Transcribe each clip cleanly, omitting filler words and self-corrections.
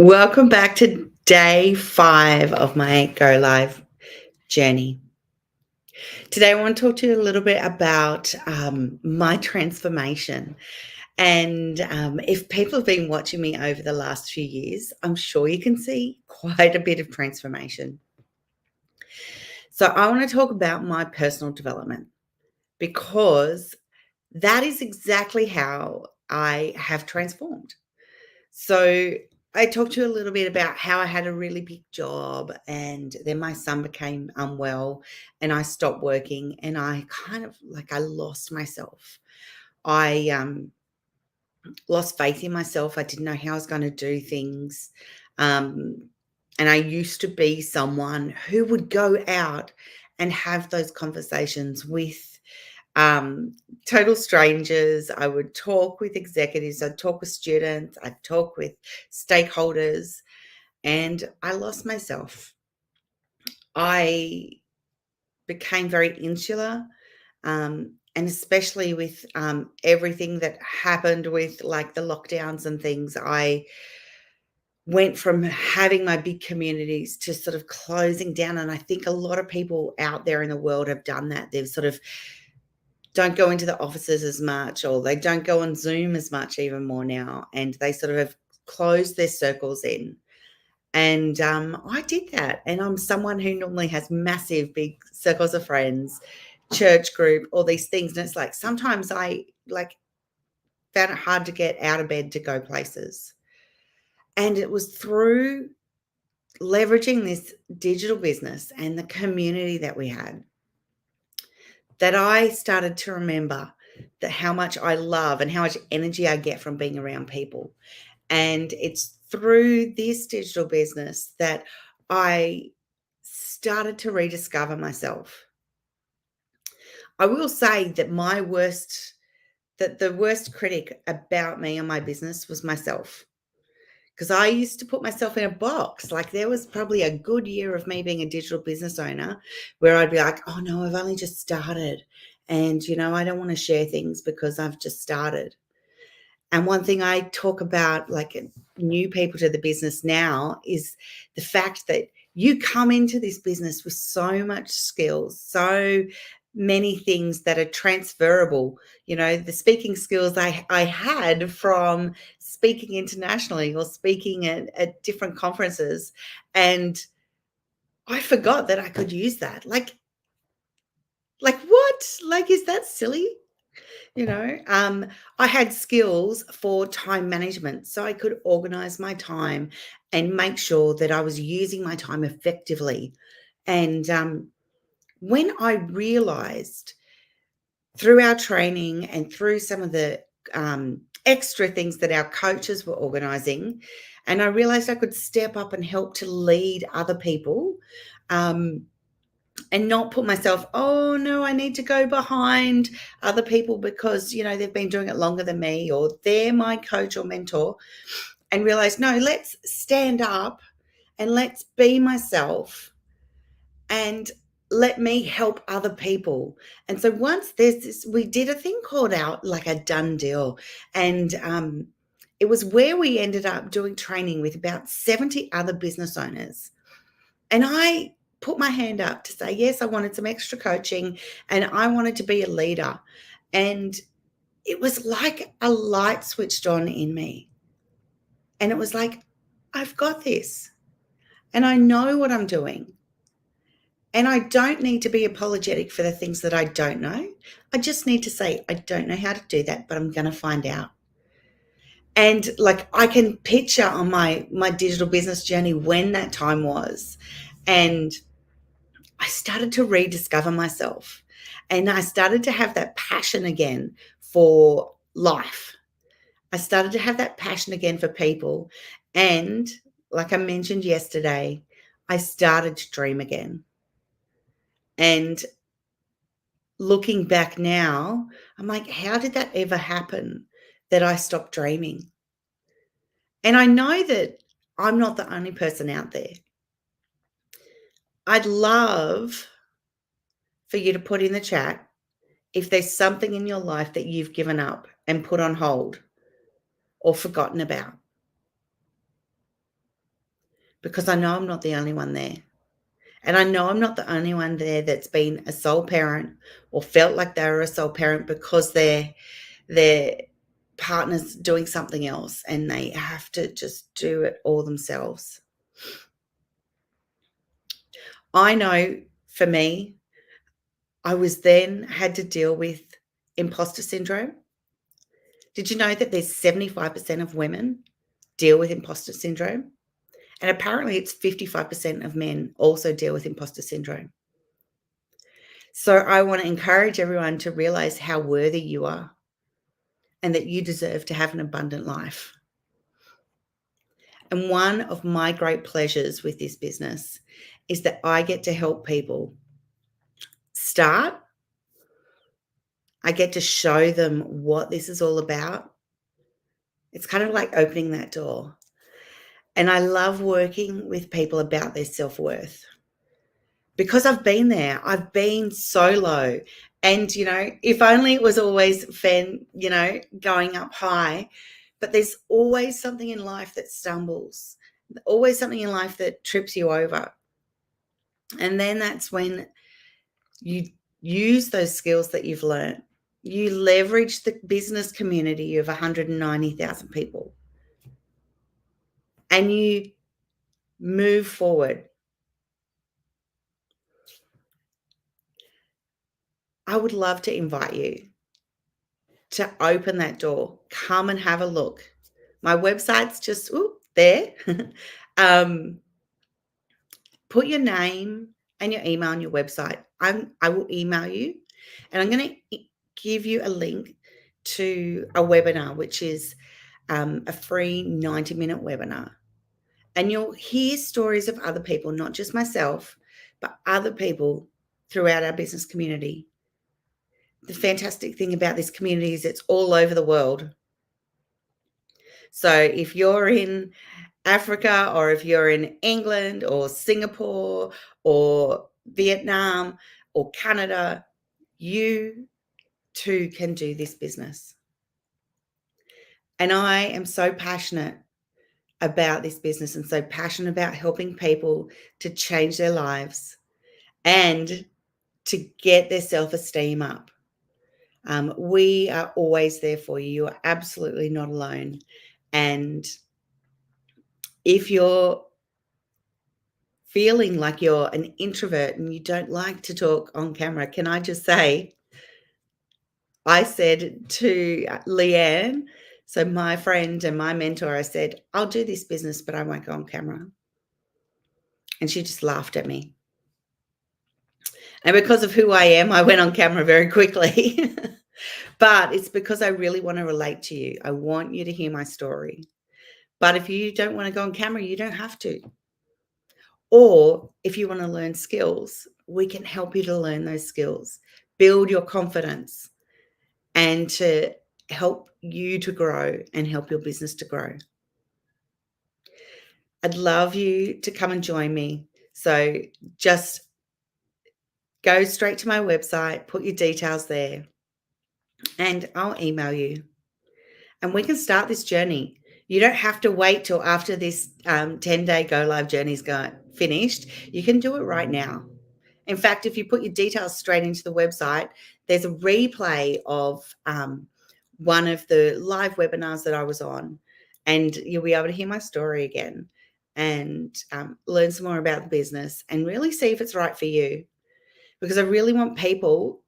Welcome back to day 5 of my Go Live journey. Today, I want to talk to you a little bit about my transformation. And if people have been watching me over the last few years, I'm sure you can see quite a bit of transformation. So, I want to talk about my personal development because that is exactly how I have transformed. So I talked to you a little bit about how I had a really big job and then my son became unwell and I stopped working and I kind of I lost myself. I lost faith in myself. I didn't know how I was going to do things. Um, and I used to be someone who would go out and have those conversations with um, total strangers. I would talk with executives, I'd talk with students, I'd talk with stakeholders, and I lost myself. I became very insular, and especially with everything that happened with like the lockdowns and things. I went from having my big communities to sort of closing down. And I think a lot of people out there in the world have done that. They've sort of don't go into the offices as much, or they don't go on Zoom as much even more now, and they sort of have closed their circles in. And I did that, and I'm someone who normally has massive, big circles of friends, church group, all these things, and it's like sometimes I found it hard to get out of bed to go places. And it was through leveraging this digital business and the community that we had that I started to remember that how much I love and how much energy I get from being around people. And it's through this digital business that I started to rediscover myself. I will say that the worst critic about me and my business was myself. Because I used to put myself in a box. Like there was probably a good year of me being a digital business owner where I'd be like, oh no, I've only just started. And, I don't want to share things because I've just started. And one thing I talk about, like new people to the business now, is the fact that you come into this business with so much skills, so many things that are transferable. The speaking skills I had from speaking internationally or speaking at different conferences. And I forgot that I could use that. Like what? Like, is that silly? You know, I had skills for time management, so I could organize my time and make sure that I was using my time effectively. And when I realized through our training and through some of the extra things that our coaches were organizing, and I realized I could step up and help to lead other people. And not put myself, oh no, I need to go behind other people because, they've been doing it longer than me or they're my coach or mentor, and realize, no, let's stand up and let's be myself and let me help other people. And so once there's this, we did a thing called out like a done deal. And it was where we ended up doing training with about 70 other business owners. And I put my hand up to say, yes, I wanted some extra coaching and I wanted to be a leader. And it was like a light switched on in me. And it was like, I've got this and I know what I'm doing. And I don't need to be apologetic for the things that I don't know. I just need to say, I don't know how to do that, but I'm going to find out. And like I can picture on my digital business journey when that time was. And I started to rediscover myself and I started to have that passion again for life. I started to have that passion again for people. And like I mentioned yesterday, I started to dream again. And looking back now, I'm like, how did that ever happen that I stopped dreaming? And I know that I'm not the only person out there. I'd love for you to put in the chat if there's something in your life that you've given up and put on hold or forgotten about. because I know I'm not the only one there. And I know I'm not the only one there that's been a sole parent or felt like they were a sole parent because their partner's doing something else and they have to just do it all themselves. I know for me, I was then had to deal with imposter syndrome. Did you know that there's 75% of women deal with imposter syndrome? And apparently it's 55% of men also deal with imposter syndrome. So I want to encourage everyone to realize how worthy you are and that you deserve to have an abundant life. And one of my great pleasures with this business is that I get to help people start. I get to show them what this is all about. It's kind of like opening that door. And I love working with people about their self-worth because I've been there. I've been so low. And, if only it was always going up high, but there's always something in life that stumbles, always something in life that trips you over. And then that's when you use those skills that you've learned. You leverage the business community of 190,000 people and you move forward. I would love to invite you to open that door. Come and have a look. My website's just there. Put your name and your email on your website. I will email you, and I'm going to give you a link to a webinar, which is a free 90-minute webinar. And you'll hear stories of other people, not just myself, but other people throughout our business community. The fantastic thing about this community is it's all over the world. So if you're in Africa or if you're in England or Singapore or Vietnam or Canada, you too can do this business. And I am so passionate about this business and so passionate about helping people to change their lives and to get their self-esteem up. We are always there for you. You are absolutely not alone. And if you're feeling like you're an introvert and you don't like to talk on camera, can I just say, I said to Leanne, so my friend and my mentor, I said, I'll do this business, but I won't go on camera. And she just laughed at me. And because of who I am, I went on camera very quickly. But it's because I really want to relate to you. I want you to hear my story. But if you don't want to go on camera, you don't have to. Or if you want to learn skills, we can help you to learn those skills, build your confidence, and to help you to grow and help your business to grow. I'd love you to come and join me. So just go straight to my website, put your details there, and I'll email you. And we can start this journey. You don't have to wait till after this 10-day Go Live journey's finished. You can do it right now. In fact, if you put your details straight into the website, there's a replay of one of the live webinars that I was on, and you'll be able to hear my story again and learn some more about the business and really see if it's right for you. Because I really want people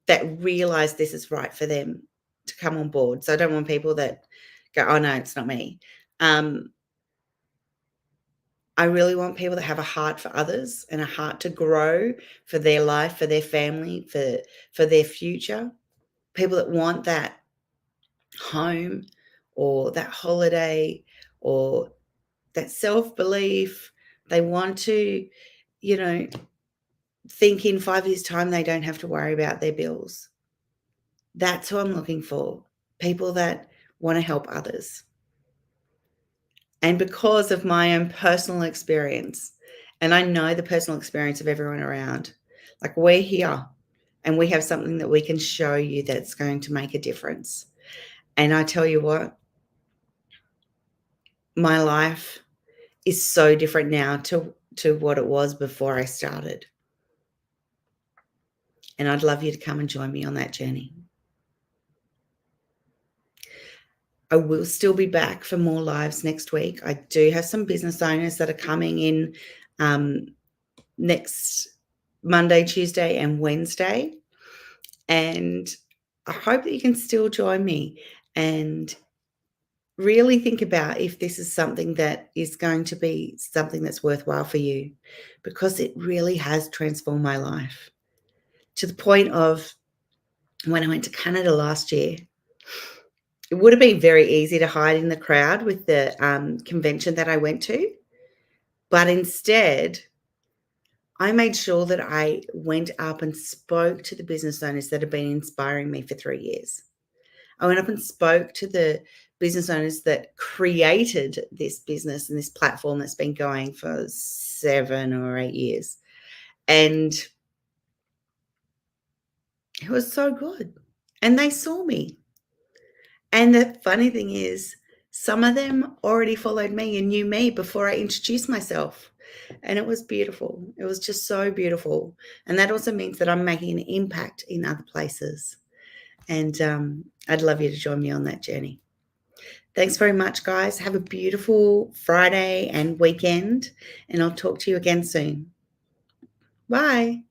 that realize this is right for them to come on board. So I don't want people that go, oh, no, it's not me. I really want people that have a heart for others and a heart to grow for their life, for their family, for their future. People that want that home or that holiday or that self-belief. They want to, think in 5 years' time they don't have to worry about their bills. That's who I'm looking for, people that want to help others. And because of my own personal experience, and I know the personal experience of everyone around, like we're here and we have something that we can show you that's going to make a difference. And I tell you what, my life is so different now to what it was before I started. And I'd love you to come and join me on that journey. I will still be back for more lives next week. I do have some business owners that are coming in next Monday, Tuesday, and Wednesday. And I hope that you can still join me and really think about if this is something that is going to be something that's worthwhile for you, because it really has transformed my life to the point of when I went to Canada last year. It would have been very easy to hide in the crowd with the convention that I went to, but instead, I made sure that I went up and spoke to the business owners that have been inspiring me for 3 years. I went up and spoke to the business owners that created this business and this platform that's been going for 7 or 8 years. And it was so good. And they saw me. And the funny thing is, some of them already followed me and knew me before I introduced myself. And it was beautiful. It was just so beautiful. And that also means that I'm making an impact in other places. And I'd love you to join me on that journey. Thanks very much, guys. Have a beautiful Friday and weekend, and I'll talk to you again soon. Bye.